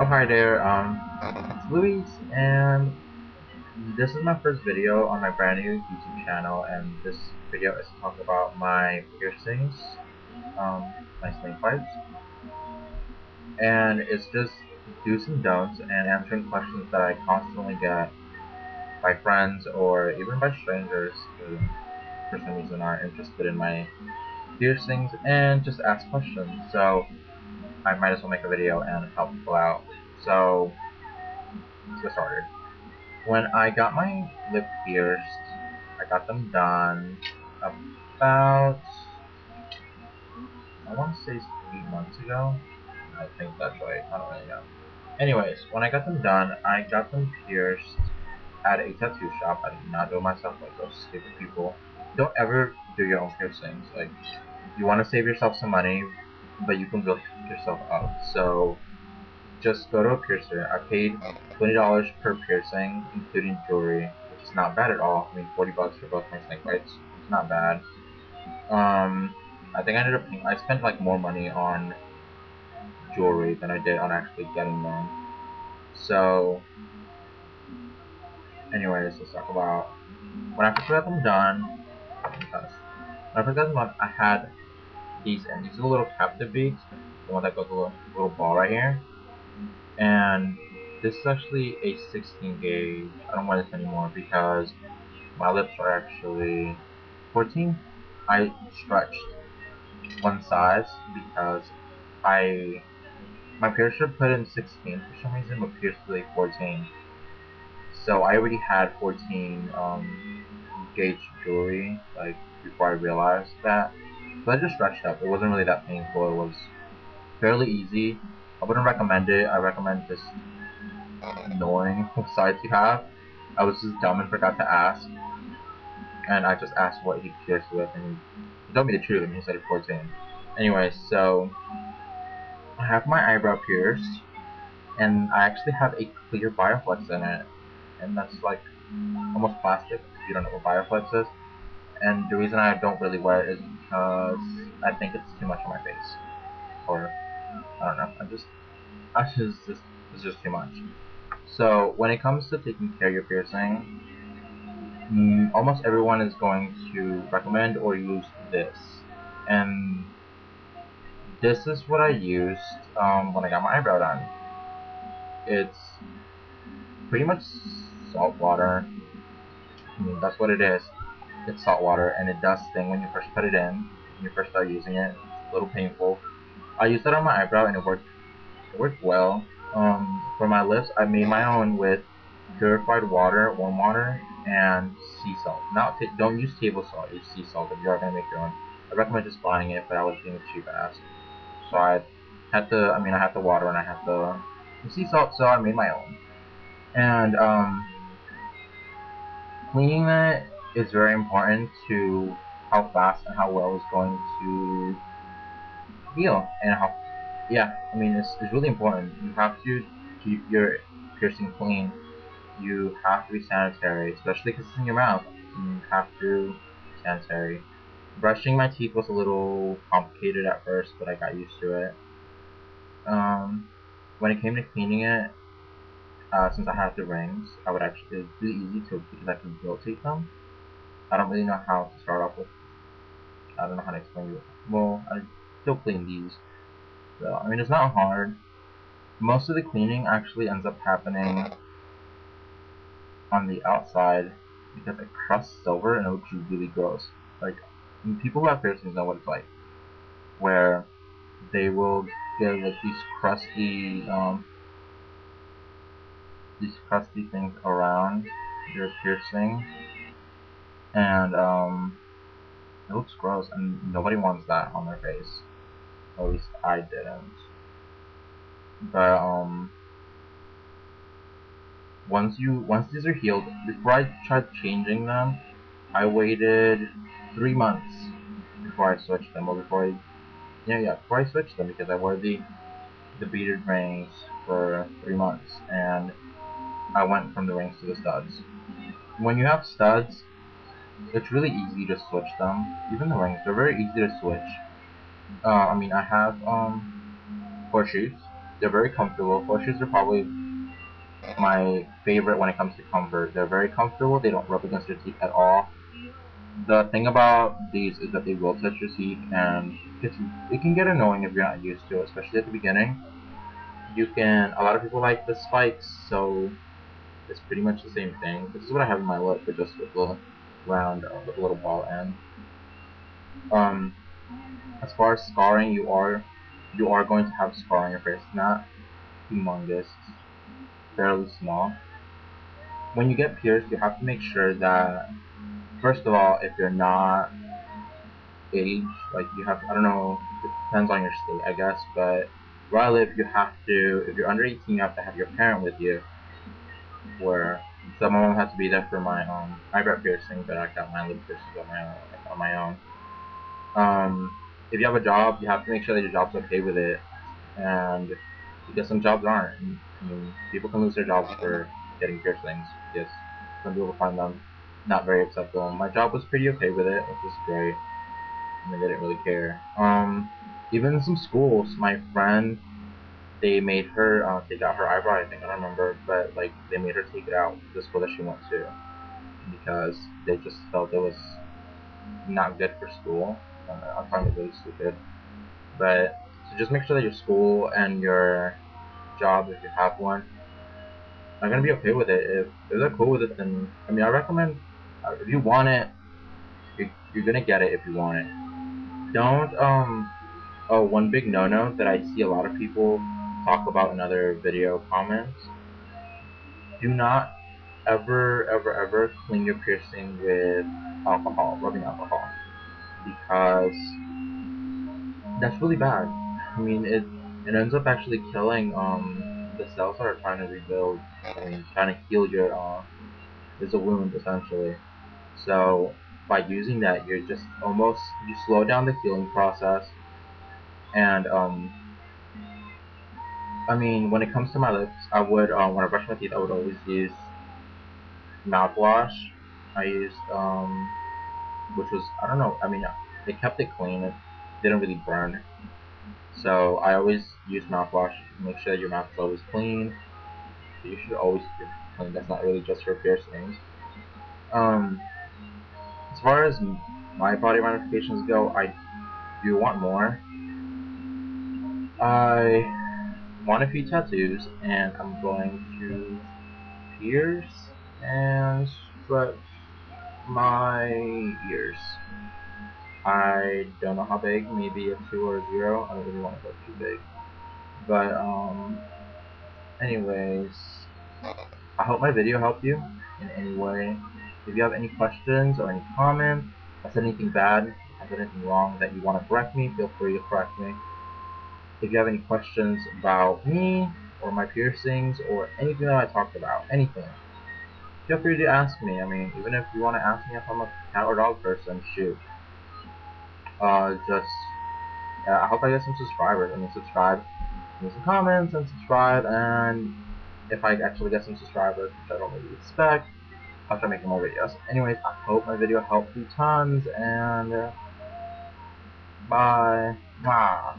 Oh, hi there, it's Luis, and this is my first video on my brand new YouTube channel, and this video is to talk about my piercings, my snake bites, and it's just do's and don'ts and answering questions that I constantly get by friends or even by strangers who for some reason are interested in my piercings and just ask questions, so I might as well make a video and help people out. So, let's get started. When I got my lip pierced, I got them done about, I want to say 8 months ago. I think that's right. I don't really know. Anyways, when I got them done, I got them pierced at a tattoo shop. I did not do it myself like those stupid people. Don't ever do your own piercings. Like, you want to save yourself some money, but you can build yourself up. So, just go to a piercer. I paid $20 per piercing, including jewelry, which is not bad at all. I mean, 40 bucks for both my snake bites. It's not bad. I think I ended up paying, I spent like more money on jewelry than I did on actually getting them. So, anyways, let's talk about when I first got them done. Because when I first got them done, I had these, and these are the little captive beads, the one that goes with a little ball right here. And this is actually a 16 gauge. I don't wear this anymore because my lips are actually 14. I stretched one size because I my piercer put in 16 for some reason, but pierced really 14. So I already had 14 gauge jewelry like before I realized that. So I just stretched up. It wasn't really that painful. It was fairly easy. I wouldn't recommend it. I recommend just knowing what size you have. I was just dumb and forgot to ask, and I just asked what he pierced with, and he told me the truth, and he said 14. Anyway, so I have my eyebrow pierced, and I actually have a clear Bioflex in it, and that's like almost plastic, if you don't know what Bioflex is. And the reason I don't really wear it is because I think it's too much on my face, or I don't know, it's just too much. So when it comes to taking care of your piercing, almost everyone is going to recommend or use this. And this is what I used when I got my eyebrow done. It's pretty much salt water. I mean, that's what it is. It's salt water, and it does sting when you first put it in. When you first start using it, it's a little painful. I used it on my eyebrow, and it worked. It worked well. For my lips, I made my own with purified water, warm water, and sea salt. Don't use table salt. Use sea salt if you are gonna make your own. I recommend just buying it, but I was being a cheap ass. So I had the water and I had the sea salt, so I made my own. And cleaning it is very important to how fast and how well it's going to heal, and how, yeah, I mean, it's really important. You have to keep your piercing clean. You have to be sanitary, especially because it's in your mouth. You have to be sanitary. Brushing my teeth was a little complicated at first, but I got used to it. When it came to cleaning it, since I have the rings, it was really easy to, because I can rotate them. I don't really know how to start off with. I don't know how to explain it. Well, I still clean these. So, I mean, it's not hard. Most of the cleaning actually ends up happening on the outside because it crusts silver and it looks really gross. Like, people who have piercings know what it's like, where they will get like these crusty things around your piercing, and it looks gross, and nobody wants that on their face. At least I didn't. But once these are healed, before I tried changing them, I waited 3 months before I switched them, or before I switched them, because I wore the beaded rings for 3 months, and I went from the rings to the studs. When you have studs, it's really easy to switch them. Even the rings, they're very easy to switch. I mean, I have horseshoes, They're very comfortable. Horseshoes are probably my favorite when it comes to comfort. They're very comfortable. They don't rub against your teeth at all. The thing about these is that they will touch your teeth, and it can get annoying if you're not used to it, especially at the beginning. A lot of people like the spikes, so it's pretty much the same thing. This is what I have in my lip, but just with the round, with a little ball end. As far as scarring, you are going to have scar on your face. It's not humongous, it's fairly small. When you get pierced, you have to make sure that, first of all, if you're not age, like you have, I don't know, it depends on your state, I guess, but where I live, if you're under 18, you have to have your parent with you, so my mom had to be there for my eyebrow piercing, but I got my lip piercings on my own. If you have a job, you have to make sure that your job's okay with it, and because some jobs aren't. I mean, people can lose their jobs for getting piercings because some people find them not very acceptable. My job was pretty okay with it, which was great. I mean, they didn't really care. Even in some schools, my friend, they made her take out her eyebrow. I think, I don't remember, but like they made her take it out the school that she went to because they just felt it was not good for school. I find it really stupid. But so just make sure that your school and your job, if you have one, are gonna be okay with it. If they're cool with it, then I mean, I recommend if you want it, you're gonna get it if you want it. Don't Oh, one big no-no that I see a lot of people talk about in other video comments: do not ever clean your piercing with alcohol, rubbing alcohol, because that's really bad. I mean, it ends up actually killing the cells that are trying to rebuild. I mean, trying to heal your there's a wound essentially. So by using that, you slow down the healing process. And I mean, when it comes to my lips, I would when I brush my teeth, I would always use mouthwash. I used which was, I don't know. I mean, it kept it clean. It didn't really burn. So I always use mouthwash to make sure that your mouth is always clean. You should always keep it clean. That's not really just for piercings. Um, as far as my body modifications go, I do want more. I want a few tattoos, and I'm going to pierce and stretch my ears. I don't know how big, maybe a 2 or a 0. I don't really want to go too big. But, anyways, I hope my video helped you in any way. If you have any questions or any comments, if I said anything bad, if I said anything wrong that you want to correct me, feel free to correct me. If you have any questions about me, or my piercings, or anything that I talked about, anything, feel free to ask me. I mean, even if you want to ask me if I'm a cat or dog person, shoot. I hope I get some subscribers. I mean, subscribe, leave some comments, and subscribe, and if I actually get some subscribers, which I don't really expect, I'll try making more videos. Anyways, I hope my video helped you tons, and bye. Mwah.